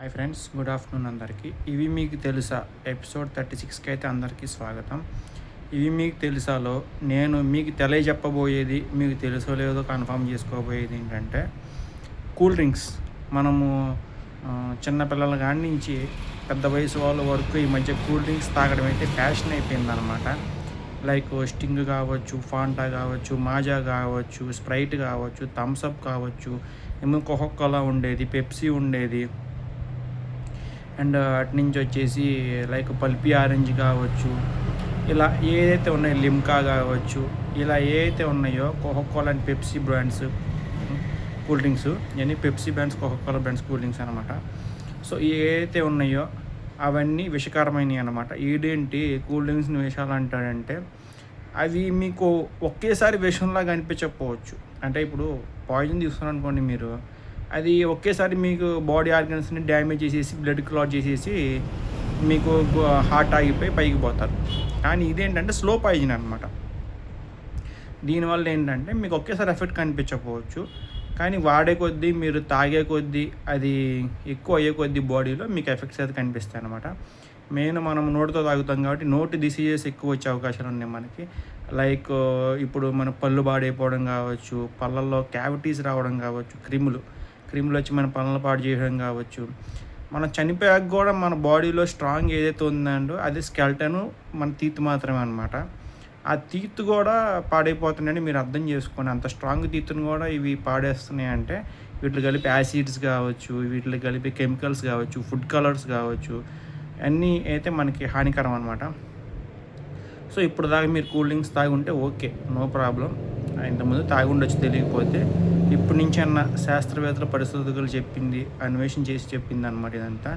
Hi friends, good afternoon అందరికీ. ఇవి మీకు తెలుసా ఎపిసోడ్ 36కి అయితే అందరికీ స్వాగతం. ఇవి మీకు తెలుసాలో నేను మీకు తెలియజెప్పబోయేది, మీకు తెలుసో లేదో కన్ఫర్మ్ చేసుకోబోయేది ఏంటంటే కూల్ డ్రింక్స్. మనము చిన్నపిల్లల కాడి నుంచి పెద్ద వయసు వాళ్ళ వరకు ఈ మధ్య కూల్ డ్రింక్స్ తాగడం అయితే ఫ్యాషన్ అయిపోయిందనమాట. లైక్ స్టింగ్ కావచ్చు, ఫాంటా కావచ్చు, మాజా కావచ్చు, స్ప్రైట్ కావచ్చు, థమ్స్అప్ కావచ్చు, ఏమో కోకోకోలా ఉండేది, పెప్సీ ఉండేది, అండ్ అటు నుంచి వచ్చేసి లైక్ పల్పీ ఆరెంజ్ కావచ్చు, ఇలా ఏదైతే ఉన్నాయో లిమ్కా కావచ్చు, ఇలా ఏదైతే ఉన్నాయో Coca Cola and Pepsi brands cool drinks, ఇవన్నీ Pepsi brands, Coca Cola brands cool drinks అనమాట. సో ఏదైతే ఉన్నాయో అవన్నీ విషకరమైనవి అనమాట. ఏంటి కూల్ డ్రింక్స్ని విషాలు అంటాడంటే అవి మీకు ఒకేసారి విషంలాగా అనిపించకపోవచ్చు. అంటే ఇప్పుడు పాయిజన్ తీసుకున్నారు అనుకోండి, మీరు అది ఒకేసారి మీకు బాడీ ఆర్గన్స్ని డ్యామేజ్ చేసేసి, బ్లడ్ క్లాట్ చేసేసి మీకు హార్ట్ ఆగిపోయి పైకి పోతారు. కానీ ఇదేంటంటే స్లో పాయిజన్ అనమాట. దీనివల్ల ఏంటంటే మీకు ఒకేసారి ఎఫెక్ట్ కనిపించకపోవచ్చు, కానీ వాడే కొద్దీ, మీరు తాగే కొద్దీ, అది ఎక్కువ అయ్యే కొద్దీ బాడీలో మీకు ఎఫెక్ట్స్ అయితే కనిపిస్తాయి అనమాట. మెయిన్ మనం నోటితో తాగుతాం కాబట్టి నోటి డిసీజెస్ ఎక్కువ వచ్చే అవకాశాలు ఉన్నాయి మనకి. లైక్ ఇప్పుడు మన పళ్ళు పాడైపోవడం కావచ్చు, పళ్ళల్లో క్యావిటీస్ రావడం కావచ్చు, క్రిములు వచ్చి మన పనులు పాడు చేయడం కావచ్చు. మనం చనిపోయాక కూడా మన బాడీలో స్ట్రాంగ్ ఏదైతే ఉందండో అది స్కెల్టను, మన తీత్ మాత్రమే అనమాట. ఆ తీత్ కూడా పాడైపోతున్నాయని మీరు అర్థం చేసుకోండి. అంత స్ట్రాంగ్ తీత్తును కూడా ఇవి పాడేస్తున్నాయి అంటే వీటిలో కలిపి యాసిడ్స్ కావచ్చు, వీటిలో కలిపి కెమికల్స్ కావచ్చు, ఫుడ్ కలర్స్ కావచ్చు, అన్నీ అయితే మనకి హానికరం అనమాట. సో ఇప్పుడు దాకా మీరు కూల్ డ్రింక్స్ తాగి ఉంటే ఓకే, నో ప్రాబ్లం. ఇంతకుముందు తాగి ఉండొచ్చు తెలియకపోతే. ఇప్పటి నుంచి అన్న శాస్త్రవేత్తల పరిశోధకులు చెప్పింది, అన్వేషణ చేసి చెప్పింది అనమాట ఇదంతా.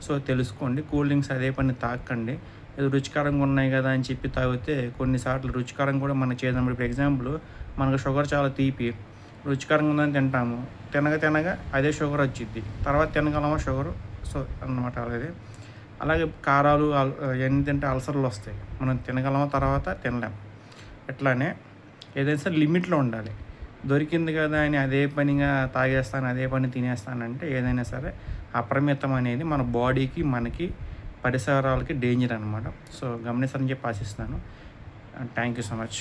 సో తెలుసుకోండి, కూల్ డ్రింక్స్ అదే పని తాకండి. ఏదో రుచికరంగా ఉన్నాయి కదా అని చెప్పి తాగితే కొన్నిసార్లు రుచికరం కూడా మనకు చేద్దాం. ఇప్పుడు ఎగ్జాంపుల్, మనకు షుగర్ చాలా తీపి, రుచికరంగా ఉందని తింటాము, తినగా అదే షుగర్ వచ్చింది, తర్వాత తినగలమా షుగర్? సో అన్నమాట. అలాగే కారాలు ఎన్ని తింటే అల్సర్లు వస్తాయి, మనం తినగలమా? తర్వాత తినలేం. ఎట్లానే ఏదైనా సరే లిమిట్లో ఉండాలి. దొరికింది కదా అని అదే పనిగా తాగేస్తాను, అదే పని తినేస్తానంటే ఏదైనా సరే అపరిమితం అనేది మన బాడీకి, మనకి, పరిసరాలకి డేంజర్ అనమాట. సో గమనిస్తారని చెప్పి ఆశిస్తున్నాను. Thank you so much.